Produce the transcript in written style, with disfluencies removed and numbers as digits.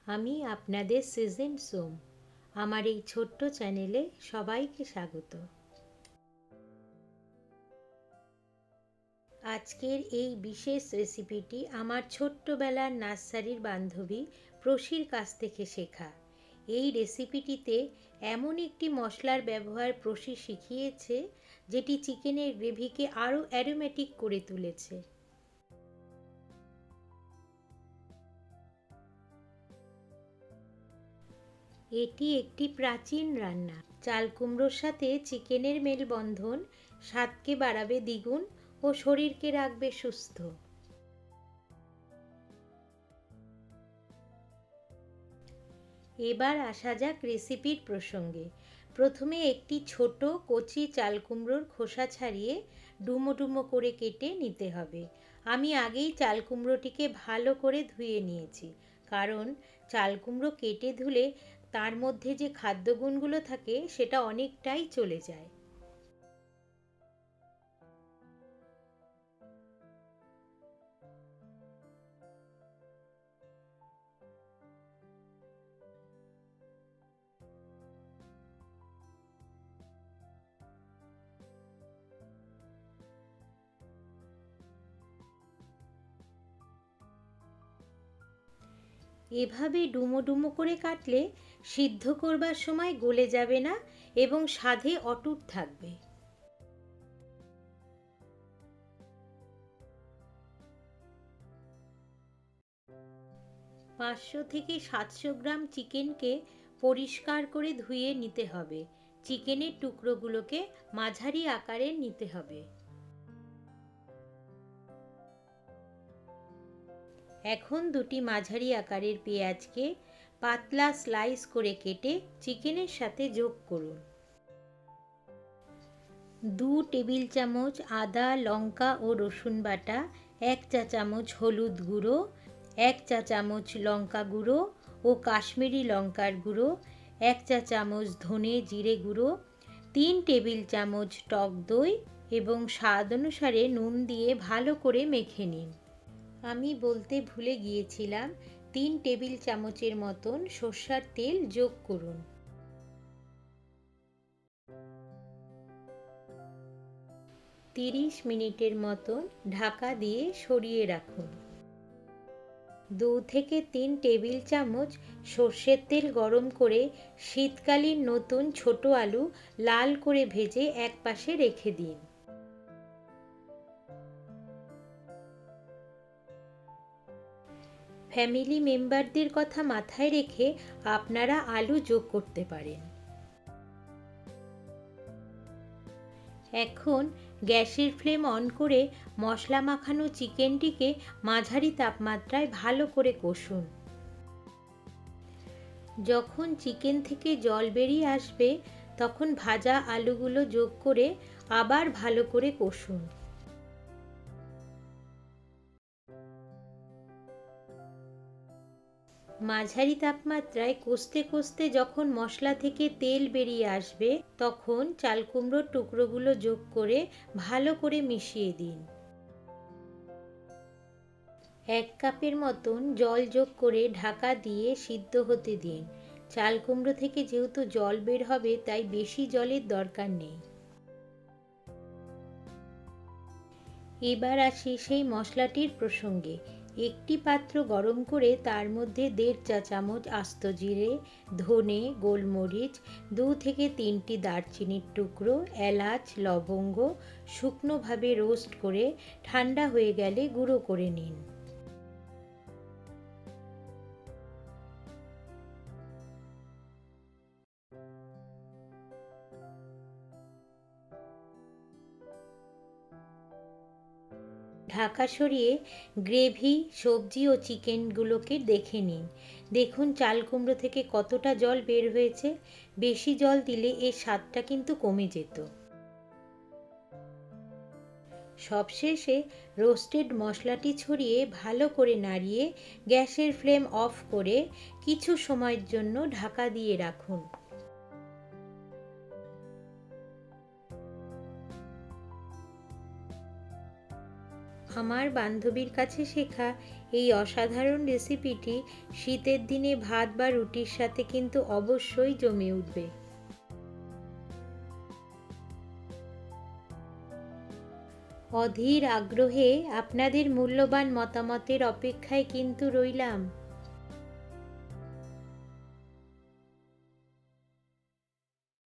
আমি আপনাদের সিজন সোম। আমার এই ছোট্ট চ্যানেলে সবাইকে স্বাগত। আজকের এই বিশেষ রেসিপিটি আমার ছোট্টবেলার নার্সারির বান্ধবী প্রসির কাছ থেকে শেখা। এই রেসিপিটিতে এমন একটি মশলার ব্যবহার প্রসি শিখিয়েছে যেটি চিকেনের গ্রেভিকে আরও অ্যারোমেটিক করে তুলেছে। এটি একটি প্রাচীন রান্না। চাল কুমড়োর সাথে চিকেনের মেলবন্ধন স্বাদকে বাড়াবে দ্বিগুণ ও শরীরকে রাখবে সুস্থ। এবার আসা যাক রেসিপির প্রসঙ্গে। প্রথমে একটি ছোট কচি চাল কুমড়োর খোসা ছাড়িয়ে ডুমো ডুমো করে কেটে নিতে হবে। আমি আগেই চাল কুমড়োটিকে ভালো করে ধুয়ে নিয়েছি, কারণ চাল কুমড়ো কেটে ধুলে তার মধ্যে যে খাদ্যগুণগুলো থাকে সেটা অনেকটাই চলে যায়। এভাবে ডুমো ডুমো করে কাটলে সিদ্ধ করবার সময় গলে যাবে না এবং স্বাদে অটুট থাকবে। 500 থেকে 700 গ্রাম চিকেনকে পরিষ্কার করে ধুয়ে নিতে হবে। চিকেনের টুকরোগুলোকে মাঝারি আকারের নিতে হবে। এখন দুটি মাঝারি আকারের পেঁয়াজকে পাতলা স্লাইস করে কেটে চিকেনের সাথে যোগ করুন। 2 টেবিল চামচ আদা, লঙ্কা ও রসুন বাটা, 1 চা চামচ হলুদ গুঁড়ো, 1 চা চামচ লঙ্কা গুঁড়ো ও কাশ্মীরি লঙ্কার গুঁড়ো, 1 চা চামচ ধনে জিরে গুঁড়ো, 3 টেবিল চামচ টক দই এবং স্বাদ অনুসারে নুন দিয়ে ভালো করে মেখে নিন। আমি বলতে ভুলে গিয়েছিলাম, 3 টেবিল চামচের মতন সরষের তেল যোগ করুন। তিরিশ মিনিটের মতন ঢাকা দিয়ে সরিয়ে রাখুন। 2 থেকে 3 টেবিল চামচ সর্ষের তেল গরম করে শীতকালীন নতুন ছোট আলু লাল করে ভেজে এক পাশে রেখে দিন। ফ্যামিলি মেম্বারদের কথা মাথায় রেখে আপনারা আলু যোগ করতে পারেন। এখন গ্যাসের ফ্লেম অন করে মশলা মাখানো চিকেনটিকে মাঝারি তাপমাত্রায় ভালো করে কষুন। যখন চিকেন থেকে জল বেরিয়ে আসবে তখন ভাজা আলুগুলো যোগ করে আবার ভালো করে কষুন। মাঝারি তাপমাত্রায় কষতে কষতে যখন মশলা থেকে তেল বেরিয়ে আসবে তখন চাল কুমড়োর টুকরোগুলো যোগ করে ভালো করে মিশিয়ে দিন। 1 কাপের মতন জল যোগ করে ঢাকা দিয়ে সিদ্ধ হতে দিন। চাল কুমড়ো থেকে যেহেতু জল বের হবে তাই বেশি জলের দরকার নেই। এবার আসি সেই মশলাটির প্রসঙ্গে। একটি পাত্র গরম করে তার মধ্যে 1.5 চা চামচ আস্ত জিরে, ধনে, গোলমরিচ, 2 থেকে 3টি দারচিনির টুকরো, এলাচ, লবঙ্গ শুকনোভাবে রোস্ট করে ঠান্ডা হয়ে গেলে গুঁড়ো করে নিন। ঢাকা সরিয়ে গ্রেভি, সবজি ও চিকেনগুলোকে দেখে নিন। দেখুন চাল কুমড়ো থেকে কতটা জল বের হয়েছে। বেশি জল দিলে এর স্বাদটা কিন্তু কমে যেত। সবশেষে রোস্টেড মশলাটি ছড়িয়ে ভালো করে নাড়িয়ে গ্যাসের ফ্লেম অফ করে কিছু সময়ের জন্য ঢাকা দিয়ে রাখুন। আমার বান্ধবীর কাছে শেখা এই অসাধারণ রেসিপিটি শীতের দিনে ভাত বা রুটির সাথে কিন্তু অবশ্যই জমে উঠবে। অধীর আগ্রহে আপনাদের মূল্যবান মতামতের অপেক্ষায় কিন্তু রইলাম।